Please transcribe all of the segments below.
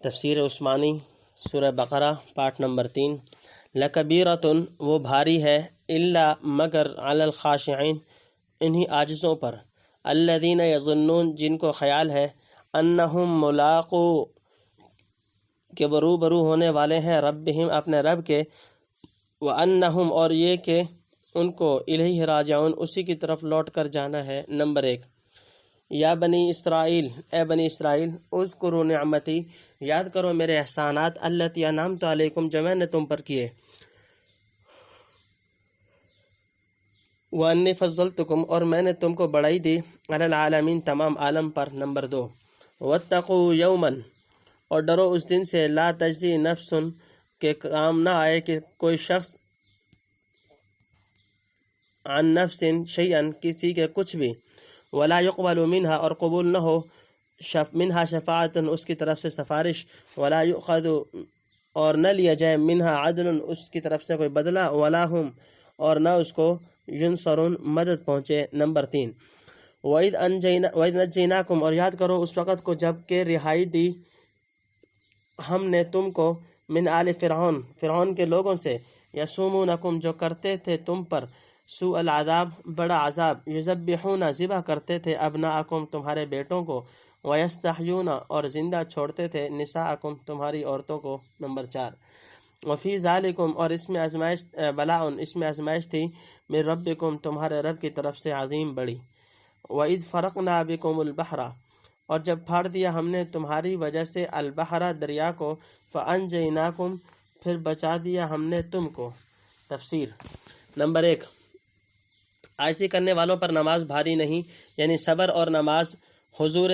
تفسیر عثمانی سورہ بقرہ part number 3۔ لکبیرۃ وہ بھاری ہے، الا مگر علی الخاشعین انہی عاجزوں پر، الذین یظنون جن کو خیال ہے، انہم ملاقو کہ وہ روبرو ہونے والے ہیں، ربہم اپنے رب کے، وانہم اور یہ کہ ان کو الیہ راجعون اسی کی طرف لوٹ کر جانا ہے۔ نمبر 1، یا بنی اسرائیل اے بنی اسرائیل، اذکروا نعمتی یاد کرو میرے احسانات، التی انعمت علیکم جو میں نے تم پر کیے، وانی فضلتکم اور میں نے تم کو بڑائی دی، علی العالمین تمام عالم پر۔ نمبر 2، واتقوا یوما اور ڈرو اس دن سے، لا تجزی نفس کہ کام نہ آئے کہ کوئی شخص، عن نفس شیئا کسی کے کچھ بھی، ولا یقبل منہا اور قبول نہ ہو، منہا شفاعتن اس کی طرف سے سفارش، ولا یؤخذ اور نہ لیا جائے، منہا عدل اس کی طرف سے کوئی بدلہ، ولا ہم اور نہ اس کو ینصرون مدد پہنچے۔ نمبر 3، وَإِذْ نَجَّيْنَاكُمْ اور یاد کرو اس وقت کو جب کہ رہائی دی ہم نے تم کو، من آل فرعون کے لوگوں سے، یسومونکم جو کرتے تھے تم پر، سوء العذاب بڑا عذاب، یذبحون ذبح کرتے تھے، ابناءکم تمہارے بیٹوں کو، ویستحیون اور زندہ چھوڑتے تھے، نساءکم تمہاری عورتوں کو۔ نمبر 4، وفی ذالکم اور اس میں آزمائش، بلاء اس میں آزمائش تھی، من ربکم تمہارے رب کی طرف سے، عظیم بڑی۔ وَإِذْ فَرَقْنَا بِكُمُ الْبَحْرَ اور جب پھاڑ دیا ہم نے تمہاری وجہ سے، البحر دریا کو، فَأَنْجَيْنَاكُمْ پھر بچا دیا ہم نے تم کو۔ تفسیر۔ نمبر 1، عاجزی کرنے والوں پر نماز بھاری نہیں، یعنی صبر اور نماز حضور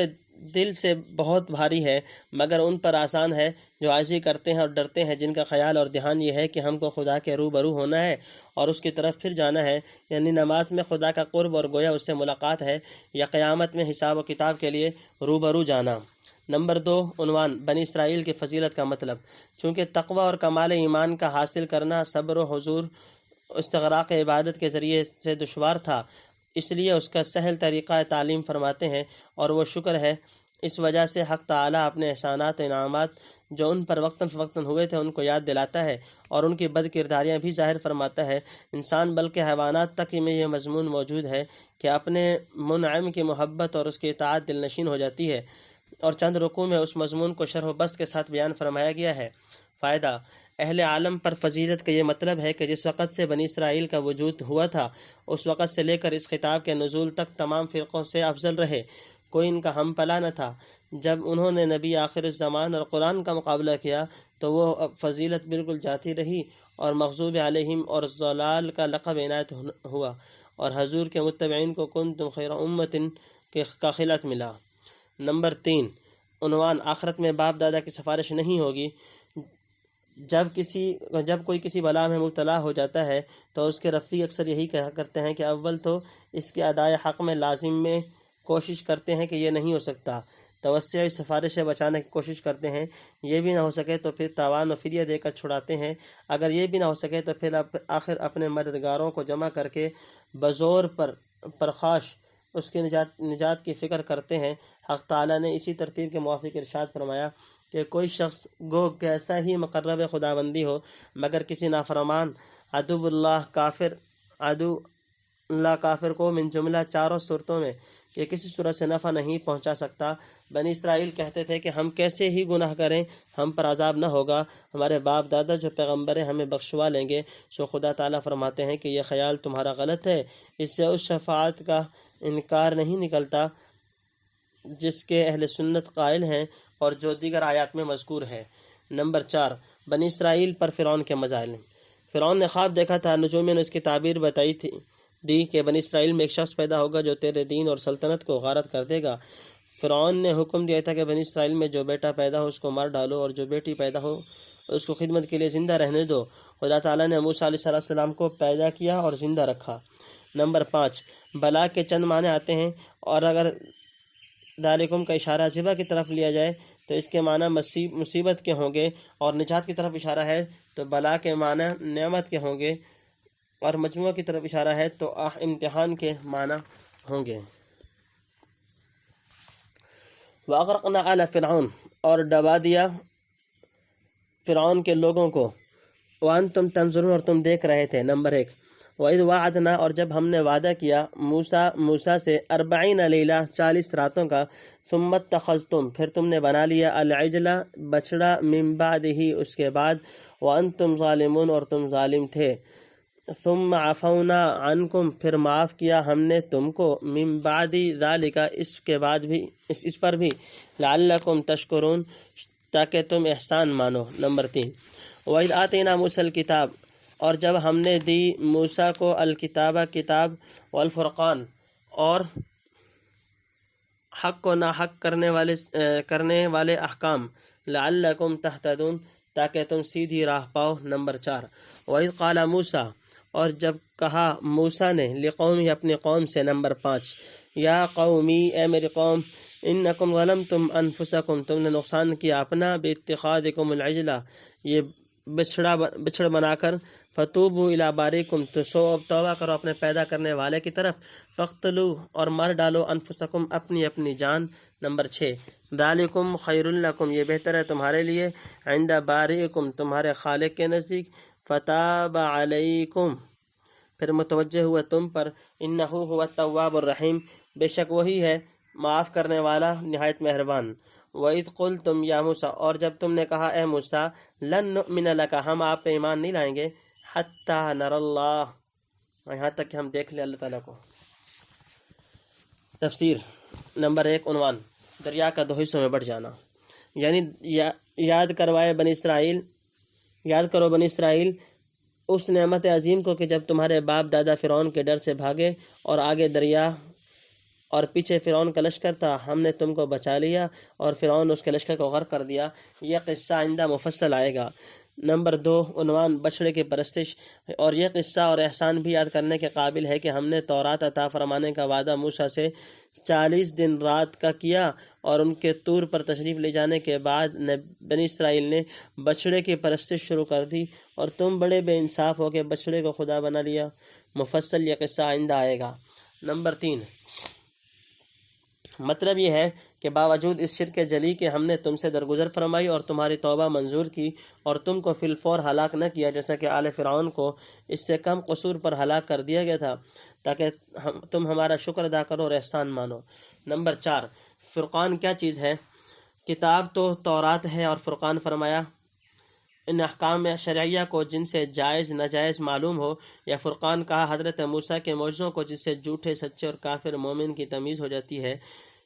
دل سے بہت بھاری ہے، مگر ان پر آسان ہے جو عاجزی کرتے ہیں اور ڈرتے ہیں، جن کا خیال اور دھیان یہ ہے کہ ہم کو خدا کے روبرو ہونا ہے اور اس کی طرف پھر جانا ہے، یعنی نماز میں خدا کا قرب اور گویا اس سے ملاقات ہے، یا قیامت میں حساب و کتاب کے لیے روبرو جانا۔ نمبر 2، عنوان بنی اسرائیل کی فضیلت کا مطلب۔ چونکہ تقوی اور کمال ایمان کا حاصل کرنا صبر و حضور استغراق عبادت کے ذریعے سے دشوار تھا، اس لیے اس کا سہل طریقہ تعلیم فرماتے ہیں، اور وہ شکر ہے۔ اس وجہ سے حق تعالیٰ اپنے احسانات و انعامات جو ان پر وقتاً فوقتاً ہوئے تھے ان کو یاد دلاتا ہے، اور ان کی بد کرداریاں بھی ظاہر فرماتا ہے۔ انسان بلکہ حیوانات تک میں یہ مضمون موجود ہے کہ اپنے منعم کی محبت اور اس کی اطاعت دل نشین ہو جاتی ہے، اور چند رکوع میں اس مضمون کو شرح و بسط کے ساتھ بیان فرمایا گیا ہے۔ فائدہ، اہل عالم پر فضیلت کا یہ مطلب ہے کہ جس وقت سے بنی اسرائیل کا وجود ہوا تھا، اس وقت سے لے کر اس خطاب کے نزول تک تمام فرقوں سے افضل رہے، کوئی ان کا ہم پلہ نہ تھا۔ جب انہوں نے نبی آخر الزمان اور قرآن کا مقابلہ کیا تو وہ فضیلت بالکل جاتی رہی، اور مغضوب علیہم اور ضلال کا لقب عنایت ہوا، اور حضور کے متبعین کو کنتم خیر امت کا خلعت ملا۔ نمبر 3، عنوان آخرت میں باپ دادا کی سفارش نہیں ہوگی۔ جب کوئی کسی بلا میں مبتلا ہو جاتا ہے تو اس کے رفیق اکثر یہی کہا کرتے ہیں کہ اول تو اس کے ادائے حق میں لازم میں کوشش کرتے ہیں کہ یہ نہیں ہو سکتا، توسعی سفارش سے بچانے کی کوشش کرتے ہیں، یہ بھی نہ ہو سکے تو پھر تاوان و فدیہ دے کر چھڑاتے ہیں، اگر یہ بھی نہ ہو سکے تو پھر آخر اپنے مددگاروں کو جمع کر کے بزور پرخاش اس کی نجات کی فکر کرتے ہیں۔ حق تعالیٰ نے اسی ترتیب کے موافق ارشاد فرمایا کہ کوئی شخص گو کیسا ہی مقرب خداوندی ہو، مگر کسی نافرمان عدو اللہ کافر کو من جملہ چاروں صورتوں میں کہ کسی صورت سے نفع نہیں پہنچا سکتا۔ بنی اسرائیل کہتے تھے کہ ہم کیسے ہی گناہ کریں ہم پر عذاب نہ ہوگا، ہمارے باپ دادا جو پیغمبر ہیں ہمیں بخشوا لیں گے۔ سو خدا تعالیٰ فرماتے ہیں کہ یہ خیال تمہارا غلط ہے، اس سے اس شفاعت کا انکار نہیں نکلتا جس کے اہل سنت قائل ہیں اور جو دیگر آیات میں مذکور ہے۔ نمبر 4، بنی اسرائیل پر فرعون کے مظالم۔ فرعون نے خواب دیکھا تھا، نجومیوں نے اس کی تعبیر بتائی دی کہ بنی اسرائیل میں ایک شخص پیدا ہوگا جو تیرے دین اور سلطنت کو غارت کر دے گا۔ فرعون نے حکم دیا تھا کہ بنی اسرائیل میں جو بیٹا پیدا ہو اس کو مار ڈالو، اور جو بیٹی پیدا ہو اس کو خدمت کے لیے زندہ رہنے دو۔ خدا تعالیٰ نے موسیٰ علیہ السلام کو پیدا کیا اور زندہ رکھا۔ نمبر 5، بلا کے چند معنی آتے ہیں، اور اگر ذالکم کا اشارہ ذبح کی طرف لیا جائے تو اس کے معنی مصیبت کے ہوں گے، اور نجات کی طرف اشارہ ہے تو بلا کے معنی نعمت کے ہوں گے، اور مجموعہ کی طرف اشارہ ہے تو امتحان کے معنی ہوں گے۔ وَأَغْرَقْنَا آلَ فِرْعَوْنَ اور ڈبا دیا فرعون کے لوگوں کو، وانتم تنظرون اور تم دیکھ رہے تھے۔ نمبر 1، وَإِذْ وَعَدْنَا اور جب ہم نے وعدہ کیا موسیٰ سے 40 لیلہ 40 راتوں کا، ثُمَّ اتَّخَذْتُم پھر تم نے بنا لیا العجل بچڑا، مِن بعدہ اس کے بعد، وَأَنْتُمْ ظَالِمُونَ اور تم ظالم تھے، ثُمَّ عَفَوْنَا عَنْکُم پھر معاف کیا ہم نے تم کو، مِن بعد ذَلِکَ اس کے بعد بھی، اس پر بھی، لَعَلَّکُمْ تشکرون تاکہ تم احسان مانو۔ نمبر 3، وَإِذْ آتَيْنَا مُوسَى الْكِتَابَ اور جب ہم نے دی موسیٰ کو الکتابہ کتاب، والفرقان اور حق و ناحق کرنے والے احکام، لعلکم تہتدون تاکہ تم سیدھی راہ پاؤ۔ نمبر 4، وَإِذْ قَالَ موسیٰ اور جب کہا موسیٰ نے لقومہ اپنی قوم سے۔ نمبر 5، یا قومی اے میری قوم، انکم ظلمتم انفسکم تم نے نقصان کیا اپنا، باتخاذکم العجلہ یہ بچڑ بنا کر، فتوبوا الی باریکم تو سو اب توبہ کرو اپنے پیدا کرنے والے کی طرف، فاقتلوا اور مار ڈالو انفسکم اپنی اپنی جان۔ نمبر 6، ذالکم خیر لکم یہ بہتر ہے تمہارے لیے، عند باریکم تمہارے خالق کے نزدیک، فتاب علیکم پھر متوجہ ہوا تم پر، انہ هو التواب الرحیم بے شک وہی ہے معاف کرنے والا نہایت مہربان۔ وَإِذْ قُلْتُمْ یا موسیٰ اور جب تم نے کہا اے موسیٰ، لن نؤمن لک ہم آپ پہ ایمان نہیں لائیں گے، حتی نر اللہ یہاں تک کہ ہم دیکھ لیں اللہ تعالیٰ کو۔ تفسیر۔ نمبر 1 عنوان، دریا کا 2 حصوں میں بٹ جانا، یعنی یاد کرو بنی اسرائیل اس نعمت عظیم کو کہ جب تمہارے باپ دادا فرعون کے ڈر سے بھاگے اور آگے دریا اور پیچھے فرعون کا لشکر تھا، ہم نے تم کو بچا لیا اور فرعون اس کے لشکر کو غرق کر دیا۔ یہ قصہ آئندہ مفصل آئے گا۔ نمبر 2 عنوان، بچڑے کی پرستش، اور یہ قصہ اور احسان بھی یاد کرنے کے قابل ہے کہ ہم نے تورات عطا فرمانے کا وعدہ موسیٰ سے 40 دن رات کا کیا، اور ان کے طور پر تشریف لے جانے کے بعد بنی اسرائیل نے بچڑے کی پرستش شروع کر دی، اور تم بڑے بے انصاف ہو کے بچڑے کو خدا بنا لیا۔ مفصل یہ قصہ آئندہ آئے گا۔ نمبر 3، مطلب یہ ہے کہ باوجود اس شرک جلی کے ہم نے تم سے درگزر فرمائی اور تمہاری توبہ منظور کی، اور تم کو فی الفور ہلاک نہ کیا جیسا کہ آل فرعون کو اس سے کم قصور پر ہلاک کر دیا گیا تھا، تاکہ تم ہمارا شکر ادا کرو اور احسان مانو۔ نمبر 4، فرقان کیا چیز ہے؟ کتاب تو تورات ہے، اور فرقان فرمایا ان احکام شرعیہ کو جن سے جائز ناجائز معلوم ہو، یا فرقان کہا حضرت موسیٰ کے معجزوں کو جس سے جھوٹے سچے اور کافر مومن کی تمیز ہو جاتی ہے،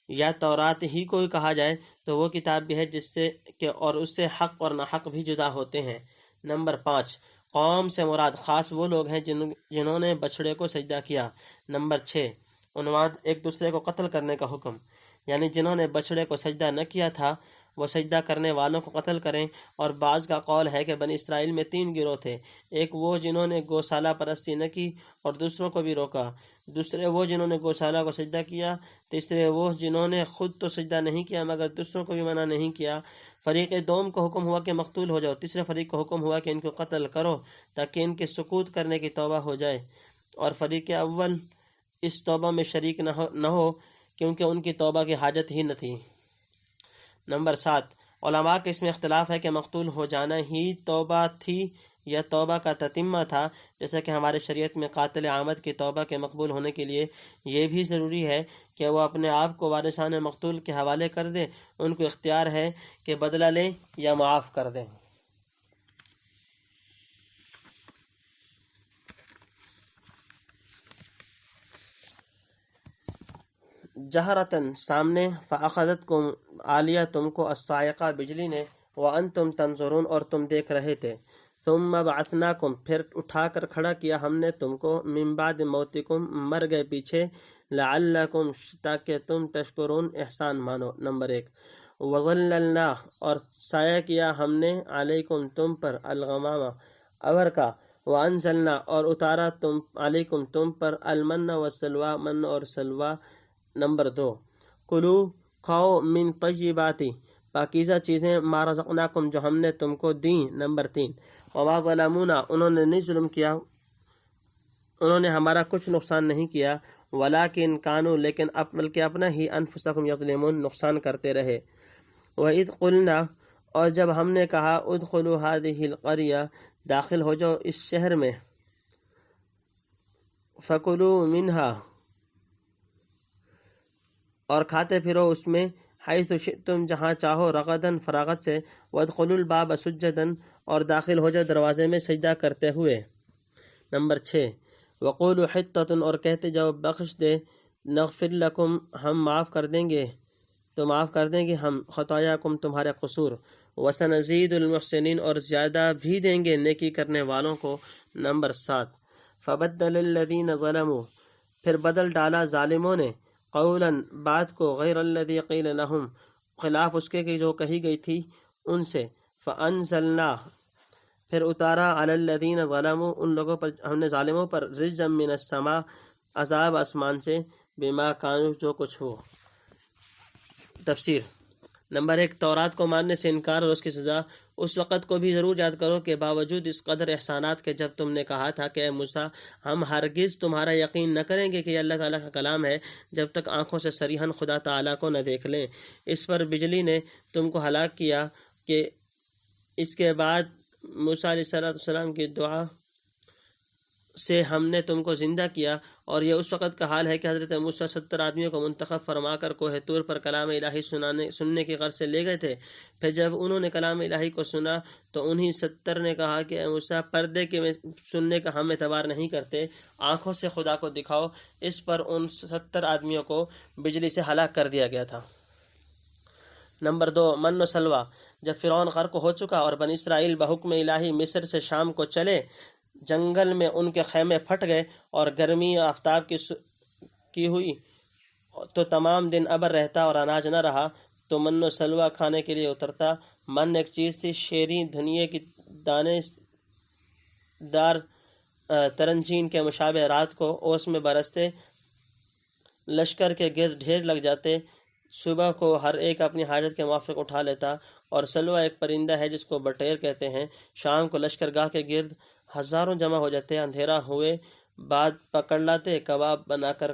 یا تورات ہی کو کہا جائے تو وہ کتاب بھی ہے جس سے کہ اور اس سے حق اور ناحق بھی جدا ہوتے ہیں۔ نمبر 5، قوم سے مراد خاص وہ لوگ ہیں جنہوں نے بچڑے کو سجدہ کیا۔ نمبر 6 عنوان، ایک دوسرے کو قتل کرنے کا حکم، یعنی جنہوں نے بچڑے کو سجدہ نہ کیا تھا وہ سجدہ کرنے والوں کو قتل کریں۔ اور بعض کا قول ہے کہ بنی اسرائیل میں 3 گروہ تھے، ایک وہ جنہوں نے گوسالہ پرستی نہ کی اور دوسروں کو بھی روکا، دوسرے وہ جنہوں نے گوسالہ کو سجدہ کیا، تیسرے وہ جنہوں نے خود تو سجدہ نہیں کیا مگر دوسروں کو بھی منع نہیں کیا۔ فریق دوم کو حکم ہوا کہ مقتول ہو جاؤ، تیسرے فریق کو حکم ہوا کہ ان کو قتل کرو تاکہ ان کے سکوت کرنے کی توبہ ہو جائے، اور فریق اول اس توبہ میں شریک نہ ہو کیونکہ ان کی توبہ کی حاجت ہی نہ تھی۔ نمبر 7، علماء کے اس میں اختلاف ہے کہ مقتول ہو جانا ہی توبہ تھی یا توبہ کا تتمہ تھا، جیسا کہ ہمارے شریعت میں قاتل عامد کی توبہ کے مقبول ہونے کے لیے یہ بھی ضروری ہے کہ وہ اپنے آپ کو وارثان مقتول کے حوالے کر دے، ان کو اختیار ہے کہ بدلہ لیں یا معاف کر دیں۔ جہرتاً سامنے، فاخذتکم آ لیا تم کو الصاعقہ بجلی نے، وانتم تنظرون اور تم دیکھ رہے تھے، ثم بعثناکم پھر اٹھا کر کھڑا کیا ہم نے تم کو، من بعد موتکم مر گئے پیچھے، لعلکم تاکہ تم تشکرون احسان مانو۔ نمبر 1، وظللنا اور سایہ کیا ہم نے، علیکم تم پر، الغمام ابر کا، وانزلنا اور اتارا تم علیکم تم پر، المن والسلوى من اور سلوى۔ نمبر 2، کلو کھاؤ، من طیباتی پاکیزہ چیزیں، ما رزقناکم جو ہم نے تم کو دیں۔ نمبر 3، وما ظلمونا انہوں نے نہیں ظلم کیا، انہوں نے ہمارا کچھ نقصان نہیں کیا، ولیکن کانوا بلکہ اپنا ہی، انفسکم یظلمون نقصان کرتے رہے۔ وَإِذْ قُلْنَا اور جب ہم نے کہا ادخلوا هذه القرية داخل ہو جاؤ اس شہر میں، فکلوا منها اور کھاتے پھرو اس میں، حیث شئتم جہاں چاہو، رغدن فراغت سے، وادخلوا الباب سجدا اور داخل ہو جاؤ دروازے میں سجدہ کرتے ہوئے۔ نمبر 6 وقولوا حطۃ اور کہتے جاؤ بخش دے، نغفر لکم ہم معاف کر دیں گے، تو معاف کر دیں گے ہم، خطایاکم تمہارے قصور، وسنزید المحسنین اور زیادہ بھی دیں گے نیکی کرنے والوں کو۔ نمبر 7 فبدل الذین ظلموا پھر بدل ڈالا ظالموں نے، قولا بات کو، غیر الذی قیل لہم خلاف اس کے کہ جو کہی گئی تھی ان سے، فانزلنا پھر اتارا علی الذین ظلموا ان لوگوں پر، ہم نے ظالموں پر، رجزا من السماء عذاب آسمان سے، بما کانوا جو کچھ ہو۔ تفسیر۔ نمبر 1 تورات کو ماننے سے انکار اور اس کی سزا۔ اس وقت کو بھی ضرور یاد کرو کہ باوجود اس قدر احسانات کے جب تم نے کہا تھا کہ اے موسیٰ ہم ہرگز تمہارا یقین نہ کریں گے کہ یہ اللہ تعالیٰ کا کلام ہے جب تک آنکھوں سے صریحاً خدا تعالیٰ کو نہ دیکھ لیں۔ اس پر بجلی نے تم کو ہلاک کیا کہ اس کے بعد موسیٰ علیہ السلام کی دعا سے ہم نے تم کو زندہ کیا، اور یہ اس وقت کا حال ہے کہ حضرت موسیٰ 70 آدمیوں کو منتخب فرما کر کوہ طور پر کلام الہی سننے کی غرض سے لے گئے تھے۔ پھر جب انہوں نے کلام الہی کو سنا تو انہی 70 نے کہا کہ اے موسیٰ پردے کے سننے کا ہم اعتبار نہیں کرتے، آنکھوں سے خدا کو دکھاؤ۔ اس پر ان 70 آدمیوں کو بجلی سے ہلاک کر دیا گیا تھا۔ نمبر 2 من و سلوہ جب فرعون غرق ہو چکا اور بنی اسرائیل بحکم الہی مصر سے شام کو چلے، جنگل میں ان کے خیمے پھٹ گئے اور گرمی آفتاب کی ہوئی تو تمام دن ابر رہتا اور اناج نہ رہا، تو من و سلوہ کھانے کے لیے اترتا۔ من ایک چیز تھی، شیریں دھنیے کی دانے دار ترنجین کے مشابہ، رات کو اوس میں برستے، لشکر کے گرد ڈھیر لگ جاتے، صبح کو ہر ایک اپنی حاجت کے موافق اٹھا لیتا۔ اور سلوہ ایک پرندہ ہے جس کو بٹیر کہتے ہیں، شام کو لشکر گاہ کے گرد ہزاروں جمع ہو جاتے، اندھیرا ہوئے بعد پکڑ لاتے، کباب بنا کر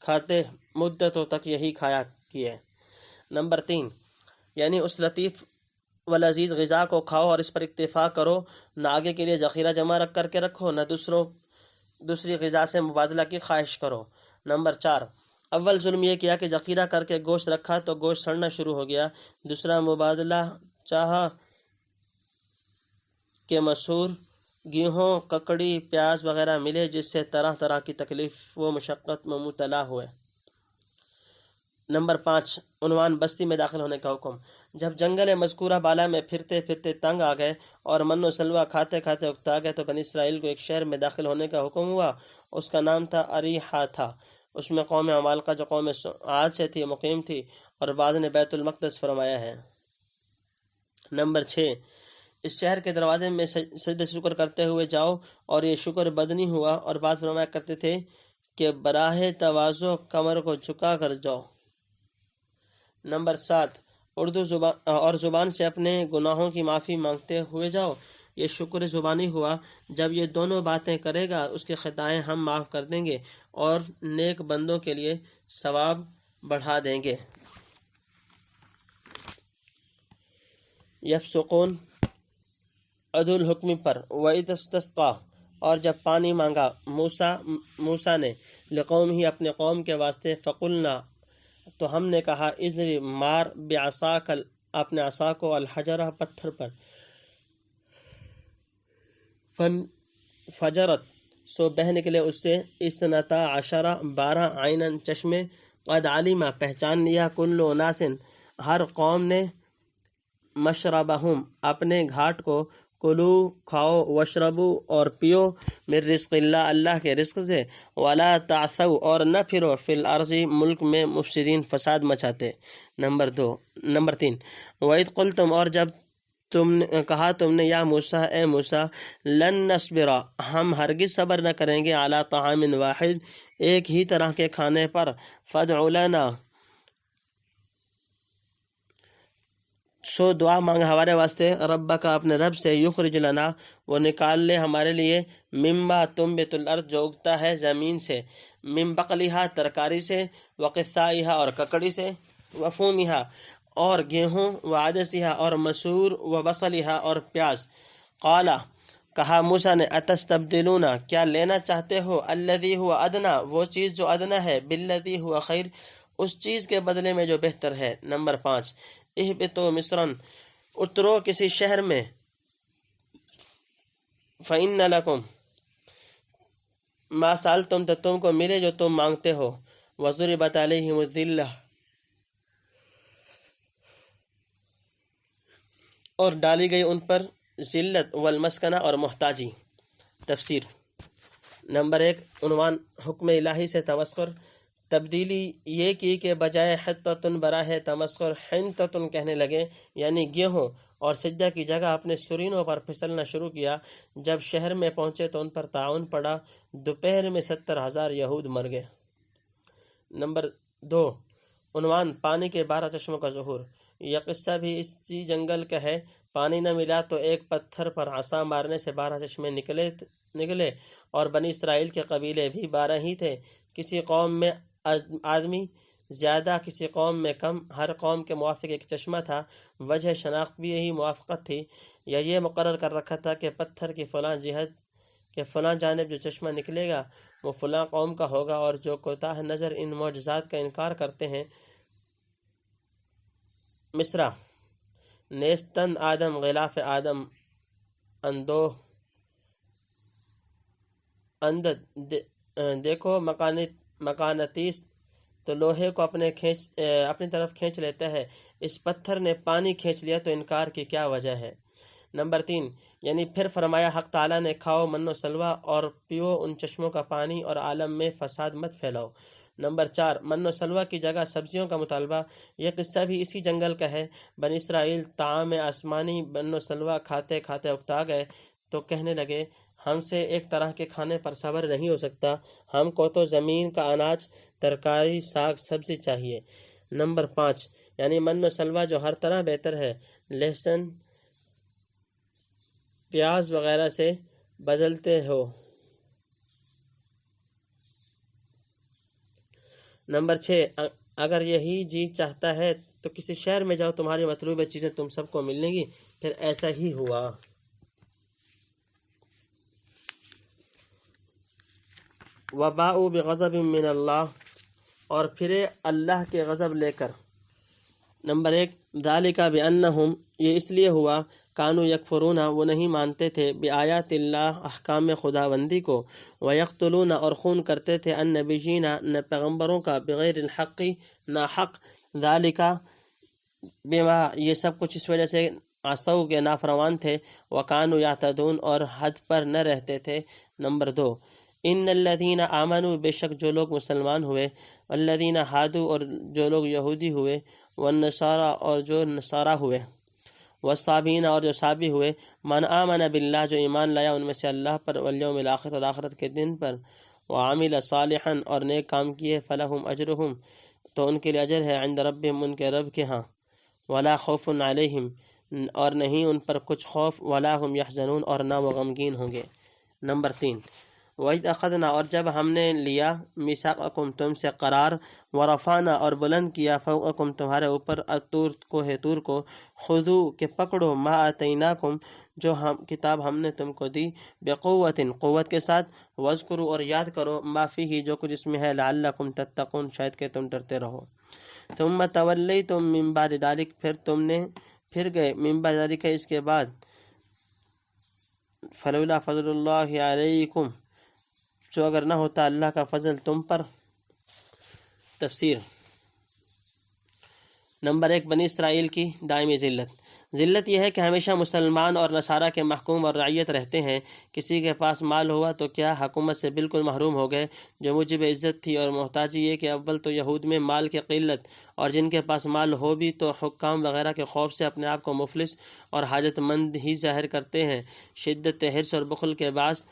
کھاتے، مدتوں تک یہی کھایا کیے۔ نمبر 3 یعنی اس لطیف و لذیذ غذا کو کھاؤ اور اس پر اکتفا کرو، نہ آگے کے لیے ذخیرہ جمع کر کے رکھو، نہ دوسری غذا سے مبادلہ کی خواہش کرو۔ نمبر 4 اول ظلم یہ کیا کہ ذخیرہ کر کے گوشت رکھا تو گوشت سڑنا شروع ہو گیا۔ دوسرا مبادلہ چاہا کہ مسور، گیہوں، ککڑی، پیاز وغیرہ ملے جس سے طرح طرح کی تکلیف و مشقت میں مبتلا ہوئے۔ نمبر 5 عنوان بستی میں داخل ہونے کا حکم۔ جب جنگل مذکورہ بالا میں پھرتے پھرتے تنگ آ گئے اور من و سلوہ کھاتے کھاتے اکتا گئے تو بنی اسرائیل کو ایک شہر میں داخل ہونے کا حکم ہوا، اس کا نام تھا اریحا تھا۔ اس میں قوم عمالقہ جو قوم عاد سے تھی مقیم تھی، اور بعض نے بیت المقدس فرمایا ہے۔ نمبر 6 اس شہر کے دروازے میں سجدہ شکر کرتے ہوئے جاؤ، اور یہ شکر بدنی ہوا، اور بعض فرمایا کرتے تھے کہ براہ تواضع کمر کو جھکا کر جاؤ۔ نمبر 7 اردو زبان سے اپنے گناہوں کی معافی مانگتے ہوئے جاؤ، یہ شکر زبانی ہوا۔ جب یہ دونوں باتیں کرے گا اس کے خطائیں ہم معاف کر دیں گے اور نیک بندوں کے لیے ثواب بڑھا دیں گے۔ یفسقون عدل الحکم پر، وَإِذِ اسْتَسْقَىٰ اور جب پانی مانگا موسیٰ نے، لقوم ہی اپنے قوم کے واسطے، فقلنا تو ہم نے کہا، اضرب مار، بعصاک اپنے عصا کو، الحجرہ پتھر پر، فجرت سو بہ نکلے اس سے، اثنتا عشرہ 12 عیناً چشمے، قد علما پہچان لیا، کل اناس ہر قوم نے، مشربہم اپنے گھاٹ کو، کلو کھاؤ، وشربو اور پیو، من رزق اللہ اللہ کے رزق سے، ولا تعثوا اور نہ پھرو، فی الارض ملک میں، مفسدین فساد مچاتے۔ نمبر 3 وَإِذْ قُلْتُمْ اور جب تم نے کہا تم نے، یا موسیٰ اے موسیٰ، لن نصبر ہم ہرگز صبر نہ کریں گے، علی طعام واحد ایک ہی طرح کے کھانے پر، فادع لنا سو دعا مانگ ہمارے واسطے، ربک اپنے رب سے، یخرج لنا وہ نکال لے ہمارے لیے، مما تنبت الارض جو اگتا ہے زمین سے، من بقلہا ترکاری سے، وقثائہا اور ککڑی سے، وفومہا اور گیہوں، وعدسیہا اور مسور، وبصلیہا اور پیاز۔ قالا کہا موسیٰ نے اتستبدلون کیا لینا چاہتے ہو الذی ہوا ادنا وہ چیز جو ادنا ہے بالذی ہوا خیر اس چیز کے بدلے میں جو بہتر ہے۔ نمبر 5 اہبطوا مصرن اترو کسی شہر میں، فإن لکم ما سألتم تو تم کو ملے جو تم مانگتے ہو، وضربت علیہم الذلہ اور ڈالی گئی ان پر ذلت، والمسکنہ اور محتاجی۔ تفسیر۔ نمبر 1 عنوان حکم الہی سے تمسخر۔ تبدیلی یہ کی کہ بجائے حطۃ براہ تمسخر حنطۃ کہنے لگے، یعنی گیہوں، اور سجدہ کی جگہ اپنے سرینوں پر پھسلنا شروع کیا۔ جب شہر میں پہنچے تو ان پر طاعون پڑا، دوپہر میں 70,000 یہود مر گئے۔ نمبر 2 عنوان پانی کے 12 چشموں کا ظہور۔ یہ قصہ بھی اسی جنگل کا ہے۔ پانی نہ ملا تو ایک پتھر پر عصا مارنے سے 12 چشمے نکلے اور بنی اسرائیل کے قبیلے بھی 12 ہی تھے۔ کسی قوم میں آدمی زیادہ، کسی قوم میں کم، ہر قوم کے موافق ایک چشمہ تھا۔ وجہ شناخت بھی یہی موافقت تھی، یا یہ مقرر کر رکھا تھا کہ پتھر کی فلاں جہت کہ فلاں جانب جو چشمہ نکلے گا وہ فلاں قوم کا ہوگا، اور جو کوتاہ نظر ان معجزات کا انکار کرتے ہیں۔ مصرع نیستن آدم غلاف آدم اندوہ اندد دیکھو مقاناطیس تو لوہے کو اپنی طرف کھینچ لیتا ہے، اس پتھر نے پانی کھینچ لیا تو انکار کی کیا وجہ ہے۔ نمبر 3 یعنی پھر فرمایا حق تعالیٰ نے کھاؤ من و سلوہ اور پیو ان چشموں کا پانی اور عالم میں فساد مت پھیلاؤ۔ نمبر 4 من و سلوہ کی جگہ سبزیوں کا مطالبہ۔ یہ قصہ بھی اسی جنگل کا ہے۔ بنی اسرائیل طعام آسمانی من و سلوہ کھاتے کھاتے اکتا گئے تو کہنے لگے ہم سے ایک طرح کے کھانے پر صبر نہیں ہو سکتا، ہم کو تو زمین کا اناج، ترکاری، ساگ سبزی چاہیے۔ نمبر 5 یعنی من و سلوہ جو ہر طرح بہتر ہے، لہسن پیاز وغیرہ سے بدلتے ہو۔ نمبر 6 اگر یہی جی چاہتا ہے تو کسی شہر میں جاؤ، تمہاری مطلوبہ چیزیں تم سب کو ملیں گی۔ پھر ایسا ہی ہوا۔ وباءوا بغضب من اللہ اور پھرے اللہ کے غضب لے کر۔ نمبر 1 ذالک بانہم یہ اس لیے ہوا کانوا یکفرون وہ نہیں مانتے تھے بآیات اللہ احکام خداوندی کو، ویقتلون اور خون کرتے تھے النبیین پیغمبروں کا بغیر الحق ناحق، ذالک بما یہ سب کچھ اس وجہ سے عصوا کے نافرمان تھے، وکانوا یعتدون اور حد پر نہ رہتے تھے۔ نمبر 2 ان الذین آمنوا بے شک جو لوگ مسلمان ہوئے، الذین ہادوا اور جو لوگ یہودی ہوئے، والنصارى اور جو نصارہ ہوئے، والصابین اور جو صابی ہوئے، من آمن باللہ جو ایمان لایا ان میں سے اللہ پر، والیوم الآخر اور آخرت کے دن پر، وعمل صالحا اور نیک کام کیے، فلہم اجرہم تو ان کے لیے اجر ہے، عند ربہم ان کے رب کے ہاں، ولا خوف علیہم اور نہیں ان پر کچھ خوف، ولا ہم یحزنون اور نہ وہ غمگین ہوں گے۔ نمبر 3 وَإِذْ أَخَذْنَا اور جب ہم نے لیا میثاقکم تم سے قرار، ورفعنا اور بلند کیا فوقکم تمہارے اوپر الطور کوہ طور کو، خذوا کہ پکڑو ما آتیناکم جو کتاب ہم نے تم کو دی، بقوت قوت کے ساتھ، واذکروا اور یاد کرو ما فیہ جو کچھ اس میں ہے، لعلکم تتقون شاید کہ تم ڈرتے رہو۔ ثم تولیتم من بعد ذلک پھر گئے من بعد ذلک اس کے بعد، فلولا فضل اللہ علیکم جو اگر نہ ہوتا اللہ کا فضل تم پر۔ تفسیر۔ نمبر 1 بنی اسرائیل کی دائمی ذلت یہ ہے کہ ہمیشہ مسلمان اور نصارہ کے محکوم اور رعیت رہتے ہیں۔ کسی کے پاس مال ہوا تو کیا حکومت سے بالکل محروم ہو گئے، جو موجب عزت تھی، اور محتاجی یہ کہ اول تو یہود میں مال کی قلت، اور جن کے پاس مال ہو بھی تو حکام وغیرہ کے خوف سے اپنے آپ کو مفلس اور حاجت مند ہی ظاہر کرتے ہیں، شدت حرص اور بخل کے باعث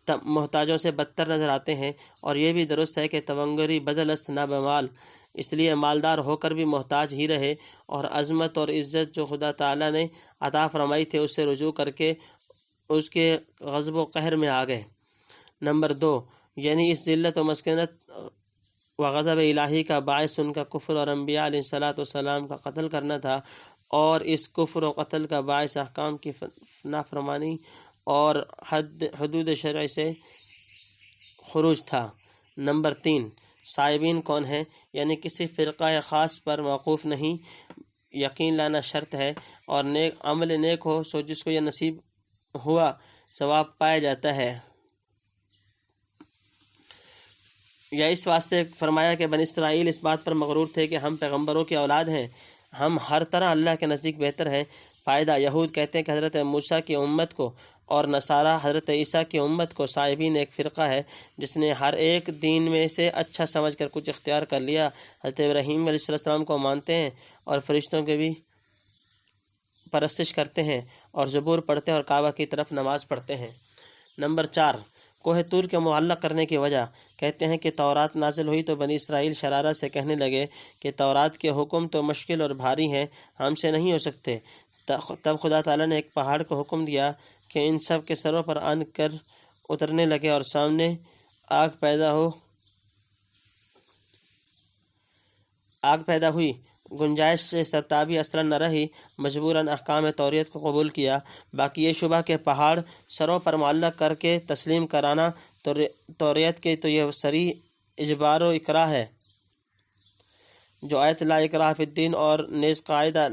محتاجوں سے بدتر نظر آتے ہیں۔ اور یہ بھی درست ہے کہ تونگری بدل است نہ بمال، اس لیے مالدار ہو کر بھی محتاج ہی رہے، اور عظمت اور عزت جو خدا تعالیٰ نے عطا فرمائی تھے اس سے رجوع کر کے اس کے غضب و قہر میں آ گئے۔ نمبر 2 یعنی اس ذلت و مسکنت غضب الہی کا باعث ان کا کفر اور انبیاء علیہ الصلاۃ والسلام کا قتل کرنا تھا، اور اس کفر و قتل کا باعث احکام کی نافرمانی اور حدود شرع سے خروج تھا۔ نمبر 3، صائبین کون ہیں؟ یعنی کسی فرقہ خاص پر موقوف نہیں، یقین لانا شرط ہے، اور نیک عمل نیک ہو سو جس کو یہ نصیب ہوا ثواب پایا جاتا ہے۔ یا اس واسطے فرمایا کہ بنی اسرائیل اس بات پر مغرور تھے کہ ہم پیغمبروں کی اولاد ہیں، ہم ہر طرح اللہ کے نزدیک بہتر ہیں۔ فائدہ، یہود کہتے ہیں کہ حضرت موسیٰ کی امت کو اور نصارہ حضرت عیسیٰ کی امت کو صائبین ایک فرقہ ہے جس نے ہر ایک دین میں سے اچھا سمجھ کر کچھ اختیار کر لیا۔ حضرت ابراہیم علیہ السلام کو مانتے ہیں اور فرشتوں کے بھی پرستش کرتے ہیں، اور زبور پڑھتے ہیں اور کعبہ کی طرف نماز پڑھتے ہیں۔ نمبر 4، کوہ طور کے معلق کرنے کی وجہ، کہتے ہیں کہ تورات نازل ہوئی تو بنی اسرائیل شرارت سے کہنے لگے کہ تورات کے حکم تو مشکل اور بھاری ہیں، ہم سے نہیں ہو سکتے۔ تب خدا تعالیٰ نے ایک پہاڑ کو حکم دیا کہ ان سب کے سروں پر آن کر اترنے لگے، اور سامنے آگ پیدا ہوئی۔ گنجائش سے سرتابی اصلاً نہ رہی، مجبوراً احکام توریت کو قبول کیا۔ باقی یہ شبہ کہ پہاڑ سروں پر معلق کر کے تسلیم کرانا توریت کے، تو یہ صریح اجبار و اکراہ ہے، جو آیت لا اکراہ فی الدین اور نیز قاعدہ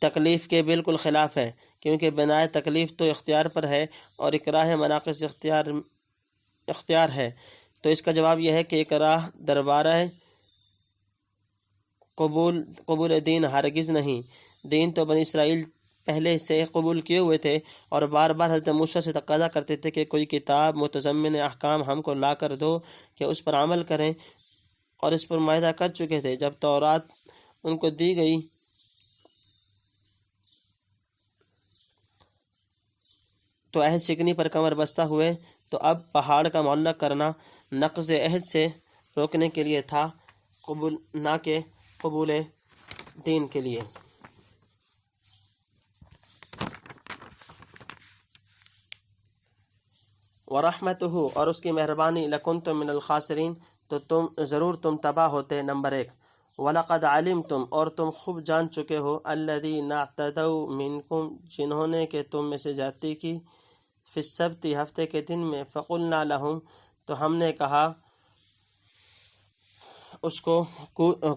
تکلیف کے بالکل خلاف ہے، کیونکہ بنائے تکلیف تو اختیار پر ہے اور اکراہ مناقض اختیار ہے۔ تو اس کا جواب یہ ہے کہ اکراہ دربارہ قبول دین ہرگز نہیں۔ دین تو بنی اسرائیل پہلے سے قبول کیے ہوئے تھے، اور بار بار حضرت موسیٰ سے تقاضا کرتے تھے کہ کوئی کتاب متضمن احکام ہم کو لا کر دو کہ اس پر عمل کریں، اور اس پر معاہدہ کر چکے تھے۔ جب تورات ان کو دی گئی تو عہد شکنی پر کمر بستہ ہوئے، تو اب پہاڑ کا معلق کرنا نقض عہد سے روکنے کے لیے تھا، نہ کہ قبول دین کے لیے۔ ورحمتہ، اور اس کی مہربانی، لکنتم من الخاسرین، تو ضرور تم تباہ ہوتے۔ نمبر 1، وَلَقَدْ عَلِمْتُمْ، اور تم خوب جان چکے ہو، الَّذِينَ اعْتَدَوْا مِنْكُمْ، جنہوں نے کہ تم میں سے زیادتی کی، فی السبت، ہفتے کے دن میں، فَقُلْنَا لَهُمْ، تو ہم نے کہا اس کو،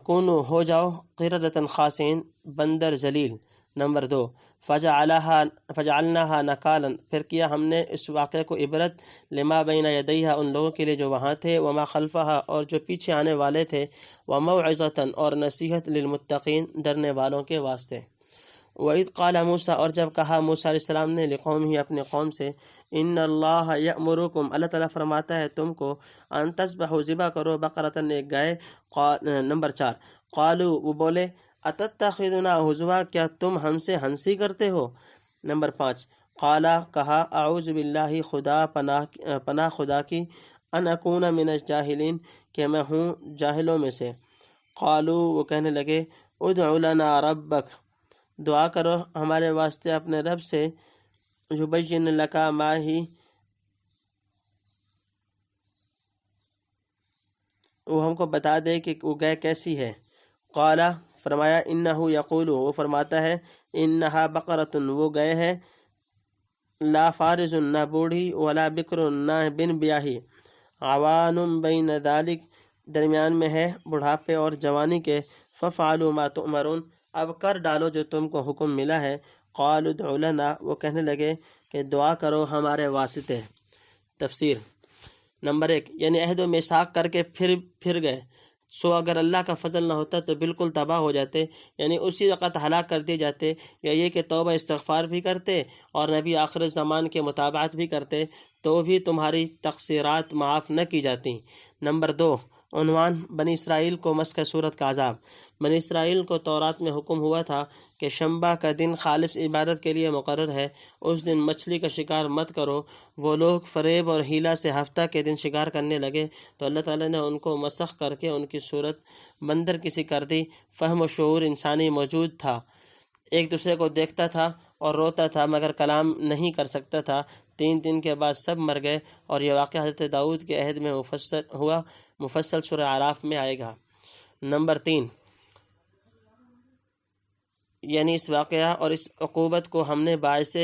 کونو، ہو جاؤ، قردۃ خاسئین، بندر ذلیل۔ نمبر 2، فجعلناها نکالا، پھر کیا ہم نے اس واقعے کو عبرت، لما بین یدیہا، ان لوگوں کے لیے جو وہاں تھے، وما خلفہا، اور جو پیچھے آنے والے تھے، وموعظۃ، اور نصیحت، للمتقین، ڈرنے والوں کے واسطے۔ وَإِذْ قَالَ مُوسیٰ، اور جب کہا موسیٰ علیہ السلام نے، لقومہ، اپنے قوم سے، ان اللہ یأمرکم، اللہ تعالیٰ فرماتا ہے تم کو، ان تذبحوا، ذبح کرو، بقرۃ، ایک گائے۔ نمبر 4، قالوا، وہ بولے، اتتخذنا ہزوا، کیا تم ہم سے ہنسی کرتے ہو؟ نمبر 5، قالا، کہا، اعوذ باللہ، پناہ خدا کی، ان اکون من الجاہلین، کہ میں ہوں جاہلوں میں سے۔ قالوا، وہ کہنے لگے، ادع لنا ربک، دعا کرو ہمارے واسطے اپنے رب سے، یبین لکا، ما ہی، وہ ہم کو بتا دے کہ وہ گائے کیسی ہے۔ قالا، فرمایا، انہو یقول، وہ فرماتا ہے، انہا بقرۃ، وہ گائے ہے، لا فارض، نہ بوڑھی، ولا بکر، نہ بن بیاہی، عوان بین ذالک، درمیان میں ہے بڑھاپے اور جوانی کے، ففعلوا ما تؤمرون، اب کر ڈالو جو تم کو حکم ملا ہے۔ قالوا ادع لنا، وہ کہنے لگے کہ دعا کرو ہمارے واسطے۔ تفسیر، نمبر 1، یعنی عہد و میثاق کر کے پھر گئے، سو اگر اللہ کا فضل نہ ہوتا تو بالکل تباہ ہو جاتے، یعنی اسی وقت ہلاک کر دیے جاتے، یا یہ کہ توبہ استغفار بھی کرتے اور نبی آخر زمان کے متابعت بھی کرتے تو بھی تمہاری تقصیرات معاف نہ کی جاتی۔ نمبر 2، عنوان، بنی اسرائیل کو مسخ صورت کا عذاب۔ بنی اسرائیل کو تورات میں حکم ہوا تھا کہ شنبہ کا دن خالص عبادت کے لیے مقرر ہے، اس دن مچھلی کا شکار مت کرو۔ وہ لوگ فریب اور ہیلا سے ہفتہ کے دن شکار کرنے لگے تو اللہ تعالیٰ نے ان کو مسخ کر کے ان کی صورت بندر کسی کر دی۔ فہم و شعور انسانی موجود تھا، ایک دوسرے کو دیکھتا تھا اور روتا تھا مگر کلام نہیں کر سکتا تھا، 3 دن کے بعد سب مر گئے، اور یہ واقعہ حضرت داؤد کے عہد میں مفصل سورہ اعراف میں آئے گا۔ نمبر 3، یعنی اس واقعہ اور اس عقوبت کو ہم نے باعث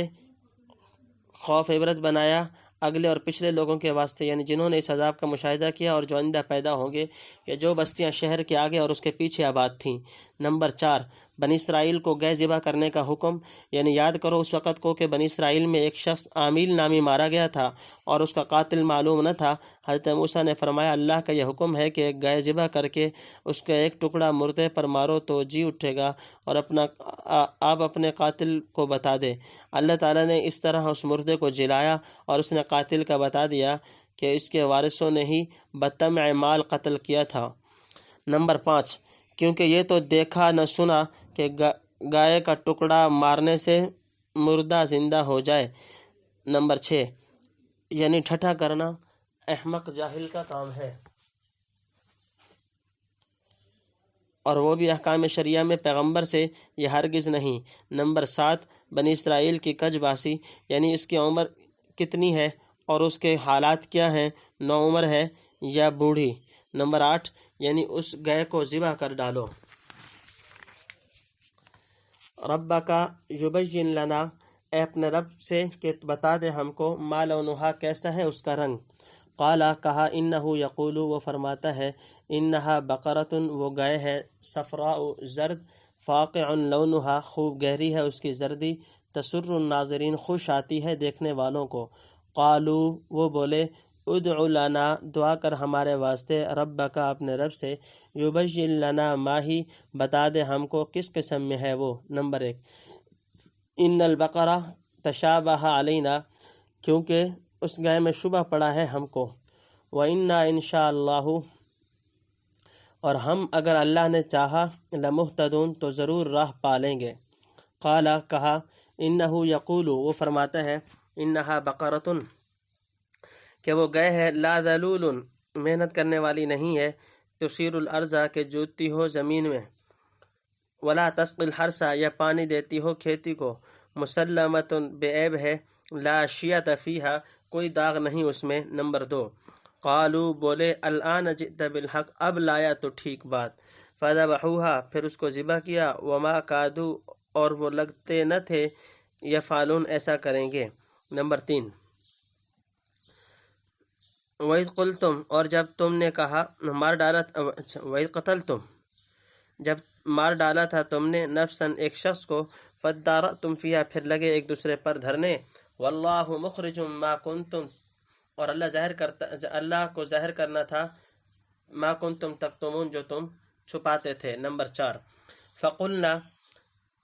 خوف عبرت بنایا اگلے اور پچھلے لوگوں کے واسطے، یعنی جنہوں نے اس عذاب کا مشاہدہ کیا اور جو آئندہ پیدا ہوں گے، کہ جو بستیاں شہر کے آگے اور اس کے پیچھے آباد تھیں۔ نمبر 4، بنی اسرائیل کو گائے ذبح کرنے کا حکم، یعنی یاد کرو اس وقت کو کہ بنی اسرائیل میں ایک شخص عامیل نامی مارا گیا تھا اور اس کا قاتل معلوم نہ تھا۔ حضرت موسیٰ نے فرمایا اللہ کا یہ حکم ہے کہ ایک گائے ذبح کر کے اس کا ایک ٹکڑا مردے پر مارو تو جی اٹھے گا، اور آپ اپنے قاتل کو بتا دے۔ اللہ تعالیٰ نے اس طرح اس مردے کو جلایا اور اس نے قاتل کا بتا دیا کہ اس کے وارثوں نے ہی بطمع مال قتل کیا تھا۔ نمبر 5، کیونکہ یہ تو دیکھا نہ سنا کہ گائے کا ٹکڑا مارنے سے مردہ زندہ ہو جائے۔ نمبر 6، یعنی ٹھٹھا کرنا احمق جاہل کا کام ہے، اور وہ بھی احکام شریعہ میں پیغمبر سے یہ ہرگز نہیں۔ نمبر 7، بنی اسرائیل کی کج باسی، یعنی اس کی عمر کتنی ہے اور اس کے حالات کیا ہیں، نوعمر ہے یا بوڑھی۔ نمبر 8، یعنی اس گائے کو ذبح کر ڈالو۔ ربک یبین لنا، اے اپنے رب سے کہ بتا دے ہم کو، ما لونہا کیسا ہے اس کا رنگ۔ قالا کہا، انہ یقول وہ فرماتا ہے، انہا بقرۃ وہ گائے ہے، صفراء زرد، فاقع لونہا خوب گہری ہے اس کی زردی، تسر الناظرین خوش آتی ہے دیکھنے والوں کو۔ قالو وہ بولے، ادع لنا دعا کر ہمارے واسطے، ربک اپنے رب سے، یبین لنا ماہی بتا دے ہم کو کس قسم میں ہے وہ۔ نمبر 1، ان البقرہ تشابہ علینا، کیونکہ اس گائے میں شبہ پڑا ہے ہم کو، وَإِنَّا إِنشَاءَ اللَّهُ اور ہم اگر اللہ نے چاہا، لمہتدون تو ضرور راہ پالیں گے۔ قالا کہا، انہ یقول وہ فرماتا ہے، انہا بقرۃ کہ وہ گائے ہے، لا ذلول محنت کرنے والی نہیں ہے، تثیر الارض کہ جوتتی ہو زمین میں، ولا تسقی الحرث یا پانی دیتی ہو کھیتی کو، مسلمۃ بے عیب ہے، لا شیۃ فیہا کوئی داغ نہیں اس میں۔ نمبر 2، قالو بولے، الآن جئت بالحق اب لایا تو ٹھیک بات، فذبحوها پھر اس کو ذبح کیا، وما کادو اور وہ لگتے نہ تھے، یفعلون ایسا کریں گے۔ نمبر 3، وَإِذْ قُلْتُمْ اور جب تم نے کہا، مار ڈالا، وَإِذْ قَتَلْتُمْ جب مار ڈالا تھا تم نے، نفساً ایک شخص کو، فَادَّارَأْتُمْ فِيهَا پھر لگے ایک دوسرے پر دھرنے، وَاللَّهُ مُخْرِجٌ مَا كُنْتُمْ اور اللہ کو ظاہر کرنا تھا، ما کنتم تکتمون جو تم چھپاتے تھے۔ نمبر 4، فقلنا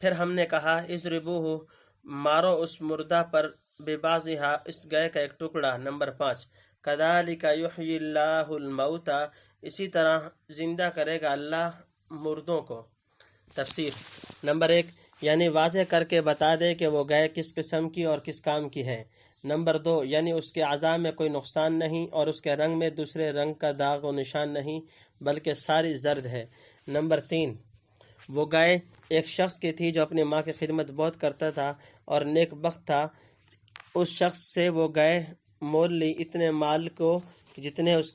پھر ہم نے کہا، اضربوہ مارو اس مردہ پر، ببعضھا اس گائے کا ایک ٹکڑا۔ نمبر 5، کذالک یحیی اللہ الموتى اسی طرح زندہ کرے گا اللہ مردوں کو۔ تفسیر۔ نمبر 1، یعنی واضح کر کے بتا دے کہ وہ گائے کس قسم کی اور کس کام کی ہے۔ نمبر 2، یعنی اس کے اعضاء میں کوئی نقصان نہیں اور اس کے رنگ میں دوسرے رنگ کا داغ و نشان نہیں، بلکہ ساری زرد ہے۔ نمبر 3، وہ گائے ایک شخص کی تھی جو اپنی ماں کی خدمت بہت کرتا تھا اور نیک بخت تھا، اس شخص سے وہ گائے مول لی اتنے مال کو جتنے اس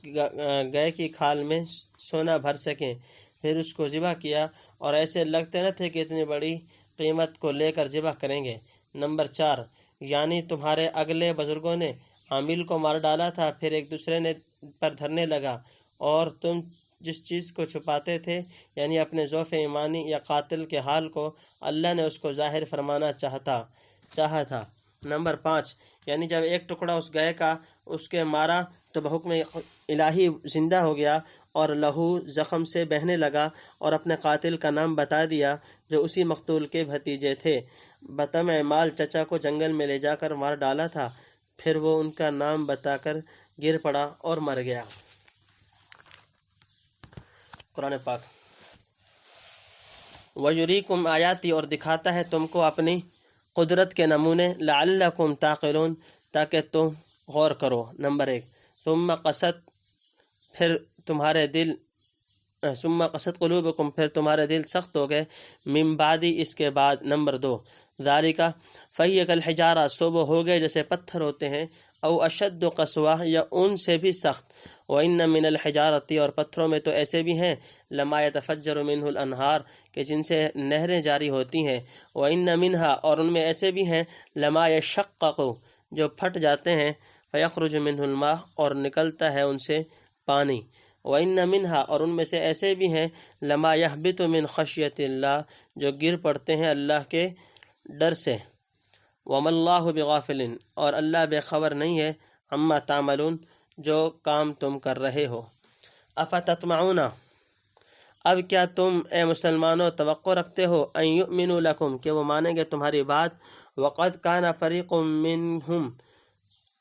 گائے کی کھال میں سونا بھر سکیں، پھر اس کو ذبح کیا، اور ایسے لگتے نہ تھے کہ اتنی بڑی قیمت کو لے کر ذبح کریں گے۔ نمبر 4، یعنی تمہارے اگلے بزرگوں نے عامل کو مار ڈالا تھا، پھر ایک دوسرے نے پر دھرنے لگا، اور تم جس چیز کو چھپاتے تھے، یعنی اپنے ضعف ایمانی یا قاتل کے حال کو، اللہ نے اس کو ظاہر فرمانا چاہا تھا۔ نمبر 5، یعنی جب ایک ٹکڑا اس گائے کا اس کے مارا تو بحکم الہی زندہ ہو گیا اور لہو زخم سے بہنے لگا، اور اپنے قاتل کا نام بتا دیا جو اسی مقتول کے بھتیجے تھے۔ بطمع مال چچا کو جنگل میں لے جا کر مار ڈالا تھا، پھر وہ ان کا نام بتا کر گر پڑا اور مر گیا۔ قرآن پاک۔ وَيُرِيكُمْ آیاتی اور دکھاتا ہے تم کو اپنی قدرت کے نمونے، لعلکم تعقلون تاکہ تم غور کرو۔ نمبر 1، ثم قست پھر تمہارے دل ثم قست قلوبکم، پھر تمہارے دل سخت ہو گئے، من بعدی، اس کے بعد، نمبر 2، ذالک فہی کالحجارہ، سو وہ ہو گئے جیسے پتھر ہوتے ہیں، او اشد قسوہ، یا ان سے بھی سخت، وَإِنَّ مِنَ الْحِجَارَةِ، اور پتھروں میں تو ایسے بھی ہیں، لَمَا يَتَفَجَّرُ مِنْهُ الْأَنْهَارُ، کہ جن سے نہریں جاری ہوتی ہیں، وَإِنَّ مِنْهَا، اور ان میں ایسے بھی ہیں، لَمَا يَشَّقَّقُ، جو پھٹ جاتے ہیں، فَيَخْرُجُ مِنْهُ الْمَاءُ، اور نکلتا ہے ان سے پانی، وَإِنَّ مِنْهَا، اور ان میں سے ایسے بھی ہیں، لَمَا يَهْبِطُ مِنْ خَشْيَةِ اللَّهِ، جو گر پڑتے ہیں اللہ کے ڈر سے، وَمَا اللَّهُ بِغَافِلٍ، اور اللہ بے خبر نہیں ہے، عَمَّا تَعْمَلُونَ، جو کام تم کر رہے ہو۔ اَفَتَطْمَعُونَ، اب کیا تم اے مسلمانوں توقع رکھتے ہو، ان یؤمنوا لکم، کہ وہ مانیں گے تمہاری بات، وقد کان فریق منہم،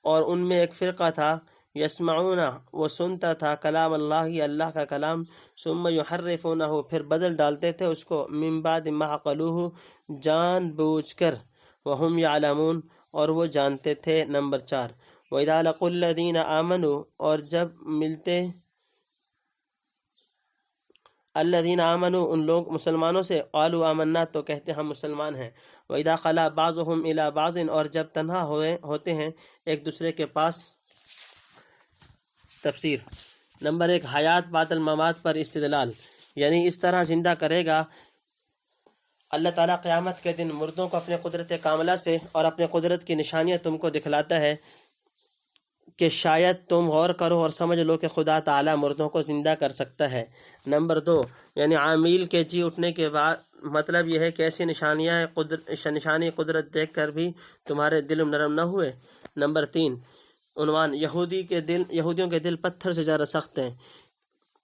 اور ان میں ایک فرقہ تھا، یسمعون، وہ سنتا تھا، کلام اللہ، اللہ کا کلام، ثم یحرفونہ، پھر بدل ڈالتے تھے اس کو، من بعد ما عقلوہ، جان بوجھ کر، وہم یعلمون، اور وہ جانتے تھے، نمبر 4، وَإِذَا لَقُوا الَّذِينَ آمَنُوا، اور جب ملتے الذین آمنوا، ان لوگ مسلمانوں سے، قالوا آمنا، تو کہتے ہم مسلمان ہیں، وَإِذَا خَلَا بَعْضُهُمْ إِلَى بَعْضٍ، اور جب تنہا ہوتے ہیں ایک دوسرے کے پاس۔ تفسیر، نمبر 1، حیات بعد الممات پر استدلال، یعنی اس طرح زندہ کرے گا اللہ تعالیٰ قیامت کے دن مردوں کو اپنے قدرت کاملہ سے، اور اپنے قدرت کی نشانیاں تم کو دکھلاتا ہے کہ شاید تم غور کرو اور سمجھ لو کہ خدا تعالیٰ مردوں کو زندہ کر سکتا ہے۔ نمبر 2، یعنی عامل کے جی اٹھنے کے بعد، مطلب یہ ہے کہ ایسی نشانی قدرت دیکھ کر بھی تمہارے دل نرم نہ ہوئے۔ نمبر 3، عنوان، یہودیوں کے دل پتھر سے زیادہ سخت ہیں،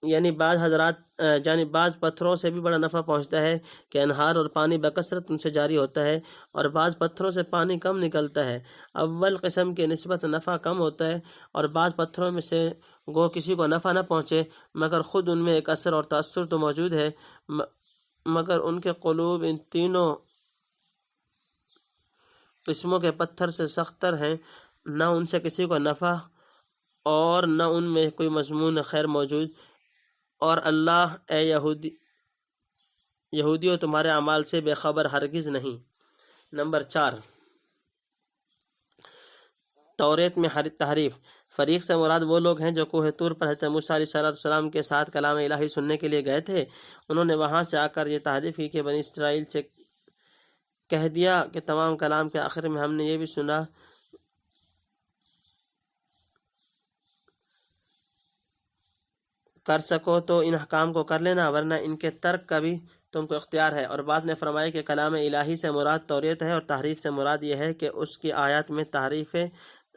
یعنی بعض پتھروں سے بھی بڑا نفع پہنچتا ہے کہ انہار اور پانی بکثرت ان سے جاری ہوتا ہے، اور بعض پتھروں سے پانی کم نکلتا ہے، اول قسم کے نسبت نفع کم ہوتا ہے، اور بعض پتھروں میں سے گو کسی کو نفع نہ پہنچے مگر خود ان میں ایک اثر اور تاثر تو موجود ہے، مگر ان کے قلوب ان تینوں قسموں کے پتھر سے سخت تر ہیں، نہ ان سے کسی کو نفع اور نہ ان میں کوئی مضمون خیر موجود، اور اللہ اے یہودیوں تمہارے اعمال سے بے خبر ہرگز نہیں۔ نمبر 4، توریت میں تحریف، فریق سے مراد وہ لوگ ہیں جو کوہ طور پر حضرت موسیٰ علیہ السلام کے ساتھ کلام الہی سننے کے لیے گئے تھے، انہوں نے وہاں سے آ کر یہ تحریف کی کہ بنی اسرائیل سے کہہ دیا کہ تمام کلام کے آخر میں ہم نے یہ بھی سنا کر سکو تو ان احکام کو کر لینا، ورنہ ان کے ترک کا بھی تم کو اختیار ہے۔ اور بعض نے فرمایا کہ کلام الہی سے مراد توریت ہے، اور تحریف سے مراد یہ ہے کہ اس کی آیات میں تحریف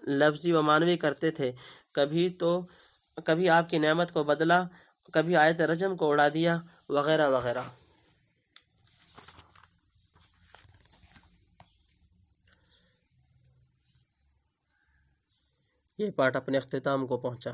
لفظی و معنوی کرتے تھے، کبھی آپ کی نعمت کو بدلا، کبھی آیت رجم کو اڑا دیا، وغیرہ وغیرہ۔ یہ پارٹ اپنے اختتام کو پہنچا۔